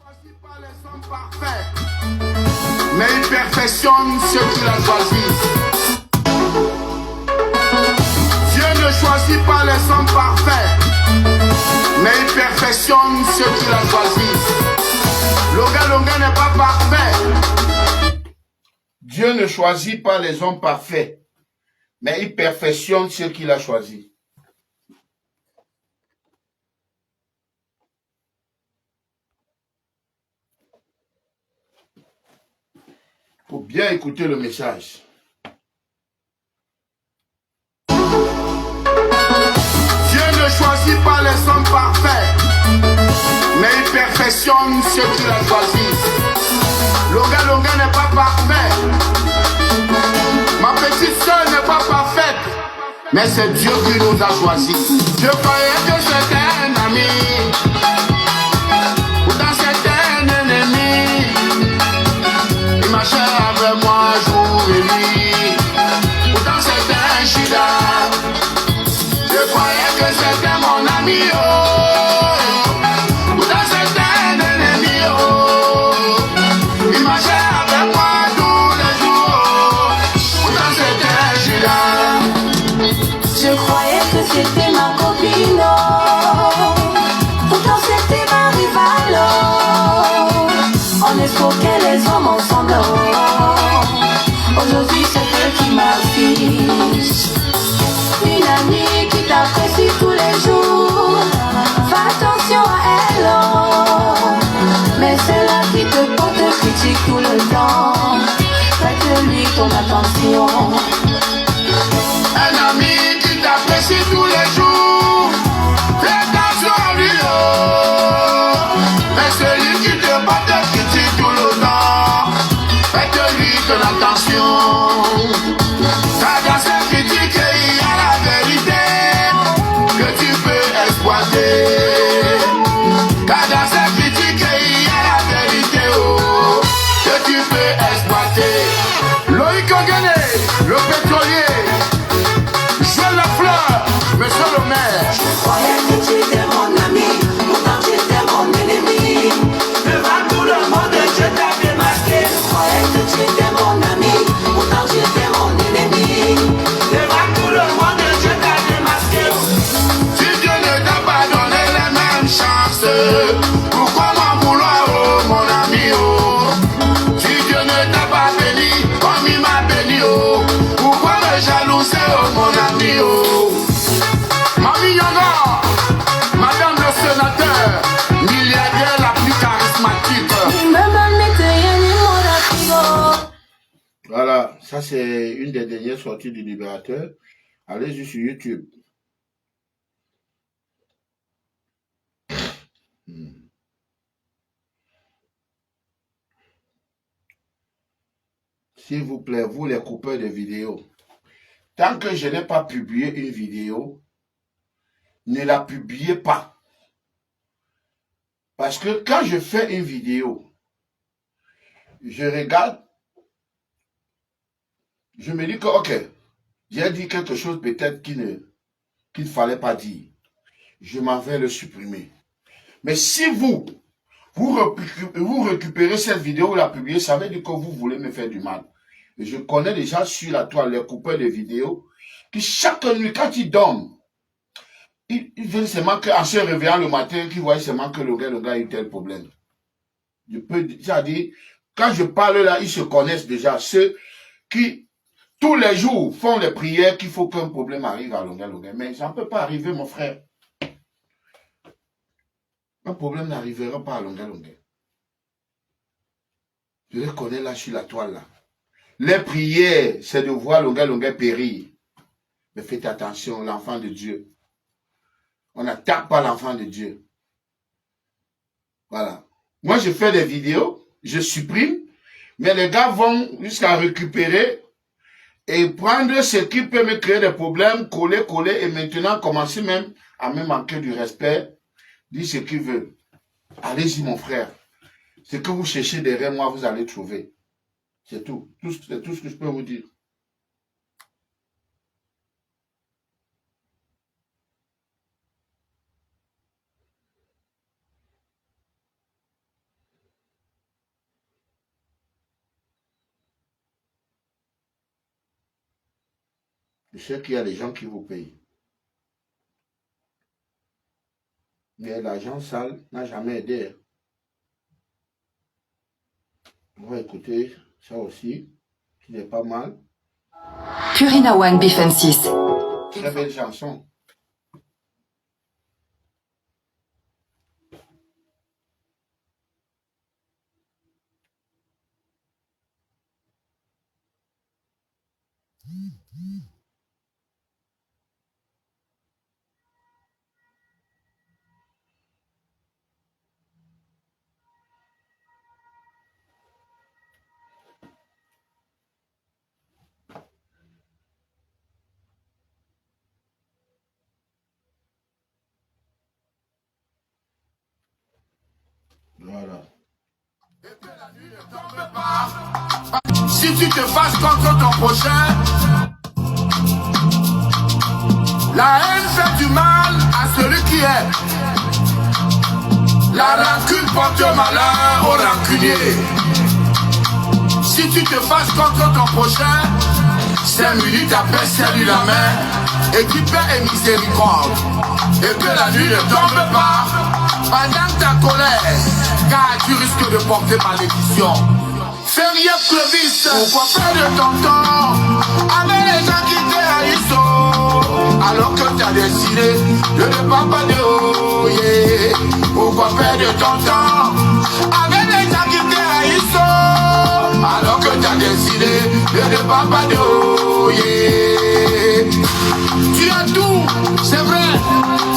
choisit pas les hommes parfaits, mais il perfectionne ceux qu'il a choisis. Dieu ne choisit pas les hommes parfaits, mais il perfectionne ceux qu'il a choisis. Longa n'est pas parfait. Dieu ne choisit pas les hommes parfaits, mais il perfectionne ceux qu'il a choisis. Il faut bien écouter le message. Dieu ne choisit pas les hommes parfaits, mais il perfectionne ceux qu'il a choisis. Longa n'est pas parfait. Ma petite soeur n'est pas parfaite, mais c'est Dieu qui nous a choisis. Je croyais que c'était un ami, pourtant c'était un ennemi. Il marchait avec moi jour et nuit, pourtant c'était un chida. Je croyais que c'était mon ami, oh. Pourtant c'était un ennemi, oh. Il marchait avec moi tous les jours, pourtant c'était un chida. Je croyais que c'était ma copine, oh. Pourtant c'était ma rivale, oh. On escroquait les hommes ensemble, oh. Aujourd'hui c'est elle qui m'affiche. Une amie qui t'apprécie tous les jours. Fais attention à elle, oh. Mais c'est là qui te porte critique tout le temps. Prête-lui ton attention. Un ami qui t'apprécie tous les jours, fais attention à lui, oh. Mais celui qui te bat te critique tout le temps, fais-lui de l'attention. Car dans cette critique, il y a la vérité que tu peux exploiter. Car dans cette critique, il y a la vérité, oh, que tu peux exploiter. Loïc Ogene, le pétrolier, Joël Lafleur, monsieur le maire. Je croyais que tu étais mon ami, pourtant tu étais mon ennemi. Devant tout le monde, je t'ai démasqué. Je croyais que tu étais mon ami, pourtant tu étais mon ennemi. Devant tout le monde, je t'ai démasqué. Si Dieu ne t'a pas donné les mêmes chances, pourquoi m'en vouloir, oh mon ami, oh. Si Dieu ne t'a pas béni comme il m'a béni, oh, pourquoi me jalouser, oh mon ami, oh. Mamie Yanga, madame le sénateur, milliardaire la plus charismatique. Voilà, ça c'est une des dernières sorties du Libérateur. Allez-y sur YouTube. S'il vous plaît, vous les coupeurs de vidéos, tant que je n'ai pas publié une vidéo, ne la publiez pas. Parce que quand je fais une vidéo, je regarde, je me dis que, ok, j'ai dit quelque chose peut-être qu'il ne fallait pas dire. Je m'en vais le supprimer. Mais si vous récupérez cette vidéo, vous la publiez, ça veut dire que vous voulez me faire du mal. Et je connais déjà sur la toile les coupeurs de vidéos qui chaque nuit, quand ils dorment, ils viennent seulement qu'en se réveillant le matin, qu'ils voient seulement que le gars a eu tel problème. Je peux dire, quand je parle là, ils se connaissent déjà. Ceux qui, tous les jours, font les prières qu'il faut qu'un problème arrive à Longa. Mais ça ne peut pas arriver, mon frère. Un problème n'arrivera pas à Longa. Je les connais là sur la toile là. Les prières, c'est de voir Longa périr. Mais faites attention, l'enfant de Dieu. On n'attaque pas l'enfant de Dieu. Voilà. Moi, je fais des vidéos, je supprime, mais les gars vont jusqu'à récupérer et prendre ce qui peut me créer des problèmes, coller, et maintenant commencer même à me manquer du respect, dire ce qu'ils veulent. Allez-y, mon frère. Ce que vous cherchez derrière moi, vous allez trouver. C'est tout. C'est tout ce que je peux vous dire. Je sais qu'il y a des gens qui vous payent. Mais l'argent sale n'a jamais aidé. On va écouter ça aussi, qui n'est pas mal. Purina One BFM6. Très belle chanson. Voilà. Si tu te fâches contre ton prochain, la haine fait du mal à celui qui est. La rancune porte malheur au rancunier. Si tu te fâches contre ton prochain, 5 minutes après serre-lui la main et tu paix et miséricorde. Et que la nuit ne tombe pas pendant ta colère, car tu risques de porter malédiction. Ferrier Clovis, pourquoi faire de ton temps avec les gens qui te haïssent, alors que tu as décidé de ne pas parler, oh yeah. Pourquoi faire de ton temps avec les gens qui te haïssent, alors que tu as décidé de ne pas parler, oh yeah. Tu as tout, c'est vrai,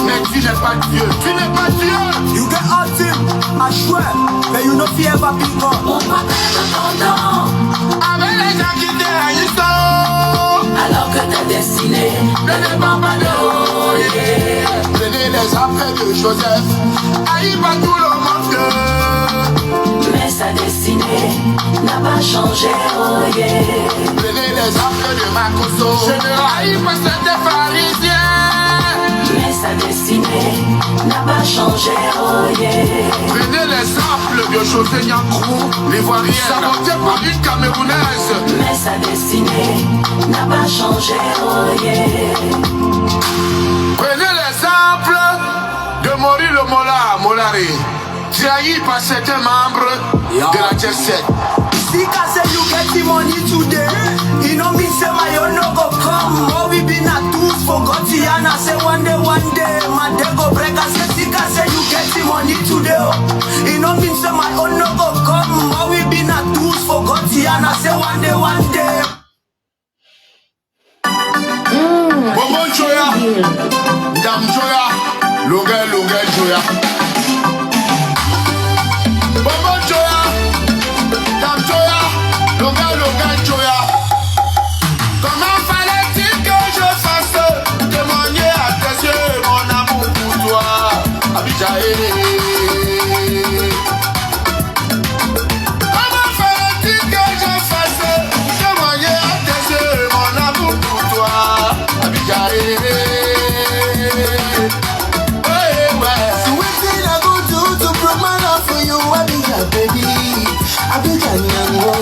mais tu n'es pas Dieu, tu n'es pas Dieu. You get out him, I swear, but you know fear ever be gone. Pourquoi perdre ton temps Avec les gens qui te haïssent, alors que ta destinée ne dépend pas de oh yeah. Prenez les affaires de Joseph, haï pas tout le monde. mais sa destinée n'a pas changé, oh yeah. Prenez les affaires de Makoso, haï pas certains pharisiens. Mais sa destinée n'a pas changé, oh yeah. Prenez l'exemple de José Nyankrou, l'ivoirienne, saboté par une Camerounaise. Mais sa destinée n'a pas changé, oh yeah. Prenez l'exemple de Maurice le Molari, trahi par certains membres de la Jet Set. See, I say you get the money today. You know me say my own no go come. Oh, we been a tools for God, and I say one day, my day go break. I say you get the money today. You know me say my own no go come. Oh, we been a tools for God, and I say one day. Bobo Joya, Dam Joya, Longue Joya. Bobo Joya, Dam Joya, Longue Joya. Comment fallait-il que je fasse témoigner à tes yeux mon amour pour toi, Abidjaé? Comment fallait-il que je fasse témoigner à tes yeux mon amour pour toi, Abidjaé? So wetin I go do to prove my love for you, Abidjan baby, Abidjan yango,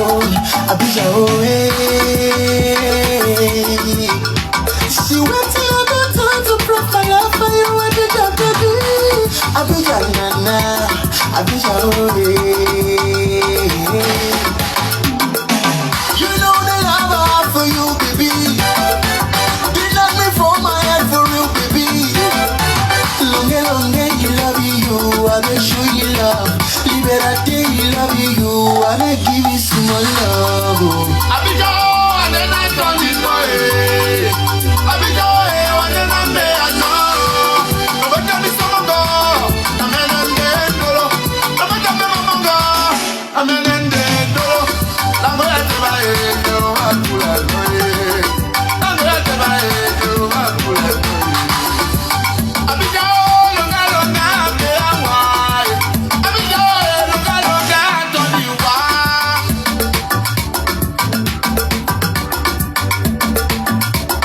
Abidjan oh hey. See wetin I go do to prove my love for you, Abidjan baby, Abidjan nana, Abidjan oh hey. You know the love I have for you, baby. They knock me from my head for real, baby. Longe, you love you, I will show you love. Liberate, you love you, I will give you some more love. Abidjan, and then I turn it away. Abidjan, and then I may I know. No matter me some go, I'm an ended dolo. No matter me mama, I'm an ended dolo. I'm gonna take my head, no, I'm gonna go. I'm gonna take my head, no, I'm gonna go. Abidjan, longa, me I want. Abidjan, longa, don't you want?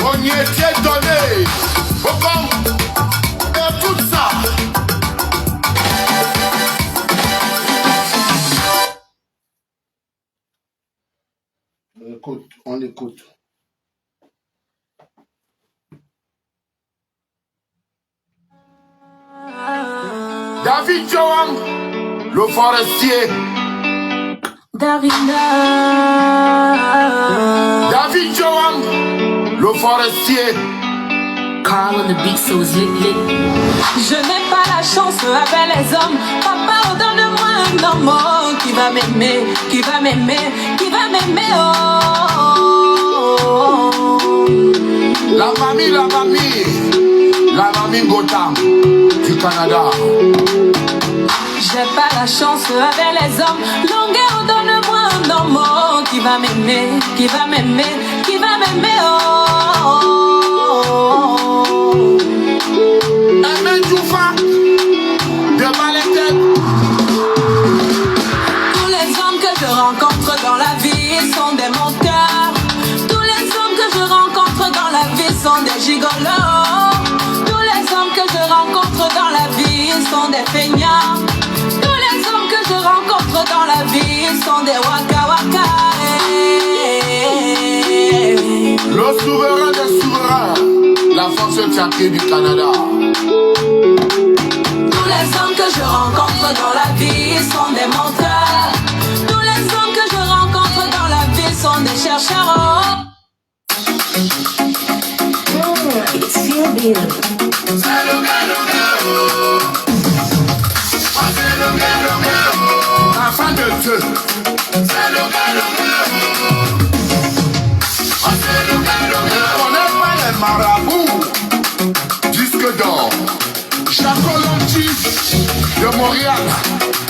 On y était donné. Bon, écoute ça. On écoute. David Joam, le forestier. Darina. David Joam, le forestier. Carl on the beat, so it's lit, lit. Je n'ai pas la chance avec les hommes. Papa, donne-moi un homme qui va m'aimer, qui va m'aimer, qui va m'aimer. Oh. La mamie Gotham du Canada. J'ai pas la chance avec les hommes. Longueur, donne-moi un homme qui va m'aimer, qui va m'aimer, qui va m'aimer. Oh. Amen Joufa de Malétèque. Tous les hommes que je rencontre dans la vie sont des menteurs. Tous les hommes que je rencontre dans la vie sont des gigolos. Tous les hommes que je rencontre dans la vie sont des feignants. Tous les hommes que je rencontre dans la vie sont des waka waka. Le souverain des souverains, la force sacrée du Canada. Tous les hommes que je rencontre dans la vie sont des menteurs. Tous les hommes que je rencontre dans la vie sont des chercheurs. It's feel better. C'est le enfant de Dieu. C'est le on n'est pas les marabouts. Disque d'or. Jaco Lonti de Montréal.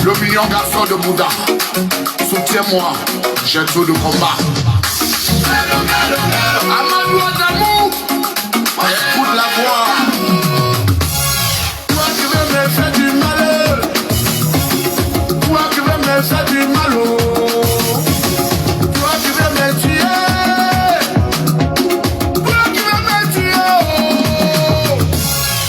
Le million garçon de Bouddha. Soutiens-moi, j'ai tout de combat. Amadou Adamou, écoute la voix. Toi qui veux me faire du malheur, toi qui veux me faire du mal, toi qui veux me tuer, toi qui veux me tuer,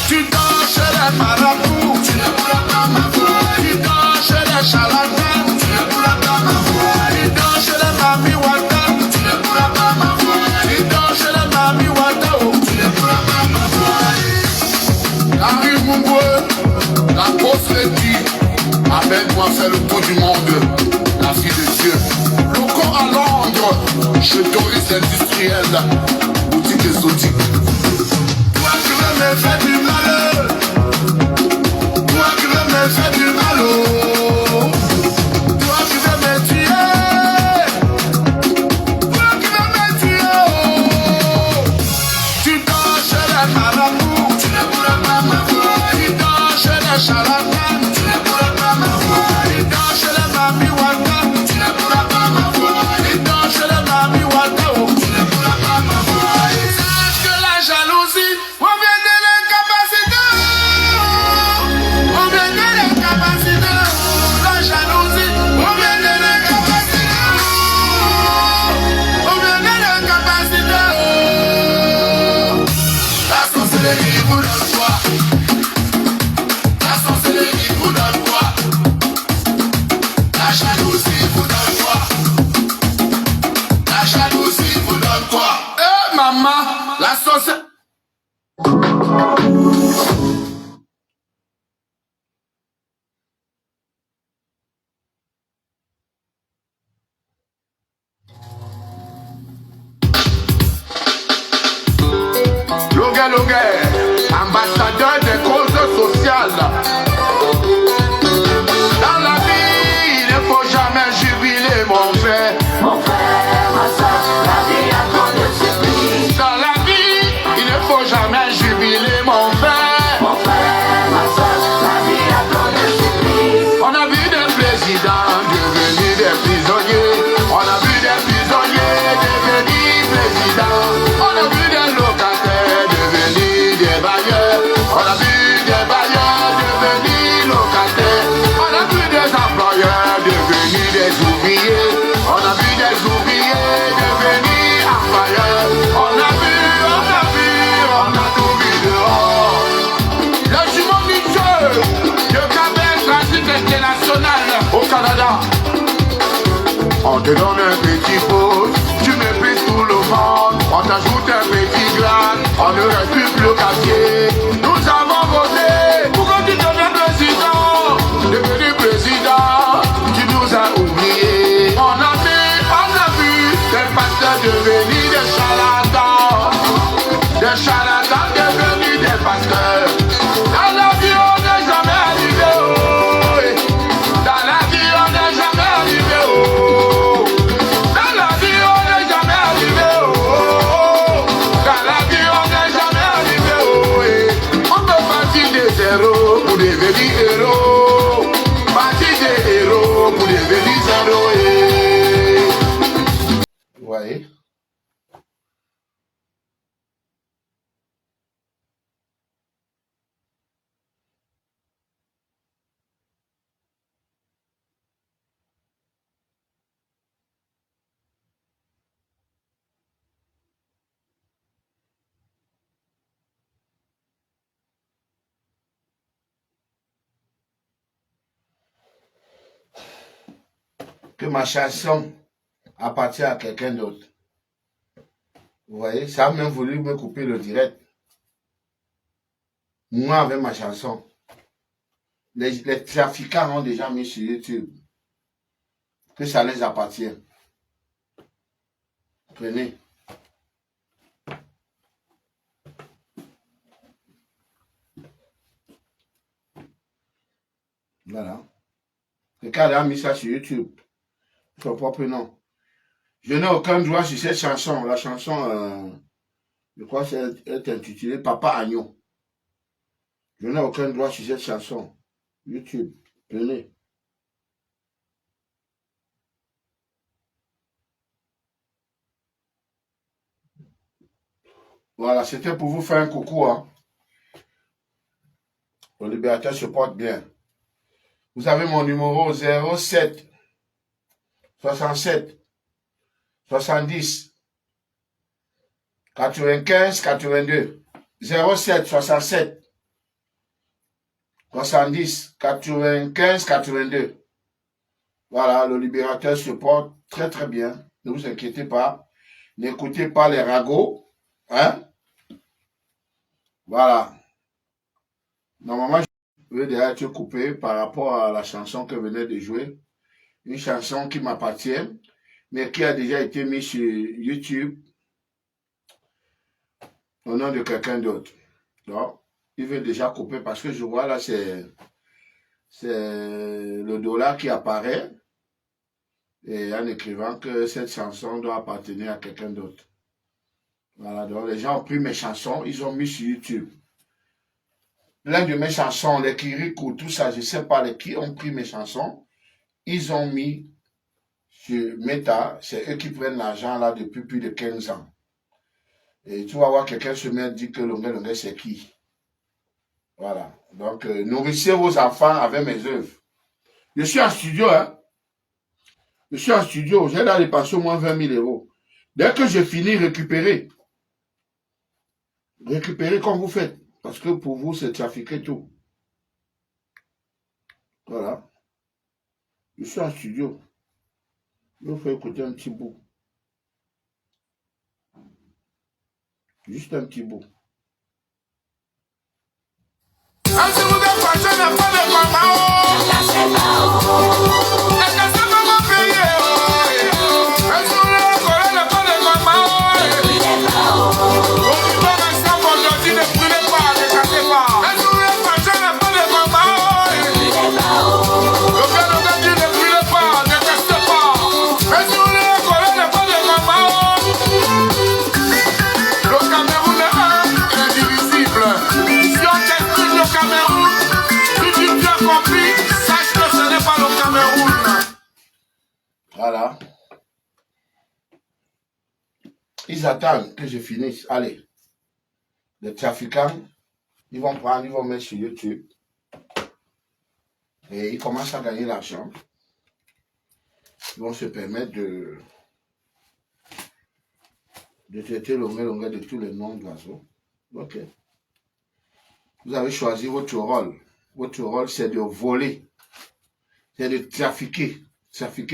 tu dors chez les marabouts, tu ne pourras pas m'avoir. Tu dors chez les charlatans, tu ne pourras pas m'avoir. Tu dors chez les mami wata, tu ne pourras pas m'avoir. Tu dors chez les mami wata, tu ne pourras pas m'avoir. Harry Mungwe, la grosse Letty, amène-moi faire le tour du monde, la fille de Dieu. Loco à Londres, chez Touriste Industriel, boutique exotique. Toi qui veux me faire du malheur, toi qui veux me faire du mal, toi qui veux me tuer, toi qui veux me tuer, tu dors chez les marabouts, tu ne pourras pas m'avoir. Tu dors chez les charlatans, tu ne pourras pas m'avoir. Tu dors chez les mami wata, tu ne pourras pas m'avoir. Tu dors chez les mami wata, tu ne pourras pas m'avoir. Sache que la jalousie revient de l'incapacité. On vient de l'incapacité. La jalousie revient de l'incapacité. On vient de l'incapacité. La sorcellerie vous donne quoi? La sorcellerie vous donne quoi? La jalousie vous donne quoi? La jalousie vous donne quoi? Eh maman, la sorcellerie. Loguet, ambassadeur des causes sociales. Dans la vie, il ne faut jamais jubiler mon frère. Mon frère, ma soeur, la vie a trop de surprises. Dans la vie, il ne faut jamais jubiler mon frère. Mon frère, ma soeur, la vie a trop de surprises. On a vu des présidents devenir des prisonniers. On a vu des prisonniers devenir présidents. On a vu des locataires devenir des bailleurs. On a vu des bailleurs devenir locataires. On a vu des employeurs devenir des ouvriers. On a vu des ouvriers devenir employeurs. On a tout vu dehors. Le jumeau Mitchell de Québec Transit International au Canada. On te donne un petit pause, tu méprises tout le monde. On t'ajoute un petit glace, on ne reste plus le quartier. Nous avons voté pour que tu deviennes président. devenir héros. Partir des héros pour devenir zéro. Vous voyez? Que ma chanson appartient à quelqu'un d'autre. Vous voyez, ça a même voulu me couper le direct. Moi, avec ma chanson, les trafiquants ont déjà mis sur YouTube que ça les appartient. Prenez. Voilà. Quelqu'un a mis ça sur YouTube. Son propre nom. Je n'ai aucun droit sur cette chanson. La chanson, je crois qu'elle est intitulée Papa Agneau. Je n'ai aucun droit sur cette chanson. YouTube. Venez. Voilà, c'était pour vous faire un coucou. Hein. Le Libérateur se porte bien. Vous avez mon numéro 07 67 70 95 82. 07 67 70 95 82. Voilà, le Libérateur se porte très très bien. Ne vous inquiétez pas. N'écoutez pas les ragots. Hein? Voilà. Normalement, je vais déjà être coupé par rapport à la chanson que venait de jouer. Une chanson qui m'appartient, mais qui a déjà été mise sur YouTube au nom de quelqu'un d'autre. Donc, il veut déjà couper parce que je vois là, c'est le dollar qui apparaît et en écrivant que cette chanson doit appartenir à quelqu'un d'autre. Voilà, donc les gens ont pris mes chansons, ils ont mis sur YouTube. L'un de mes chansons, les Kirikou, tout ça, je ne sais pas les qui ont pris mes chansons, ils ont mis sur Meta, c'est eux qui prennent l'argent là depuis plus de 15 ans. Et tu vas voir quelqu'un se mettre dire que Longue c'est qui. Voilà. Donc, nourrissez vos enfants avec mes œuvres. Je suis en studio, hein. Je suis en studio, j'ai là dépassé au moins 20 000 euros. Dès que j'ai fini, récupérez. Récupérez comme vous faites. Parce que pour vous, c'est trafiquer tout. Voilà. Je suis en studio. Je vous fais écouter un petit bout. Juste un petit bout. Voilà. Ils attendent que je finisse. Allez. Les trafiquants, ils vont prendre, ils vont mettre sur YouTube. Et ils commencent à gagner l'argent. Ils vont se permettre de traiter Longue de tous les noms d'oiseaux. Ok. Vous avez choisi votre rôle. Votre rôle, c'est de voler. C'est de trafiquer. Trafiquer.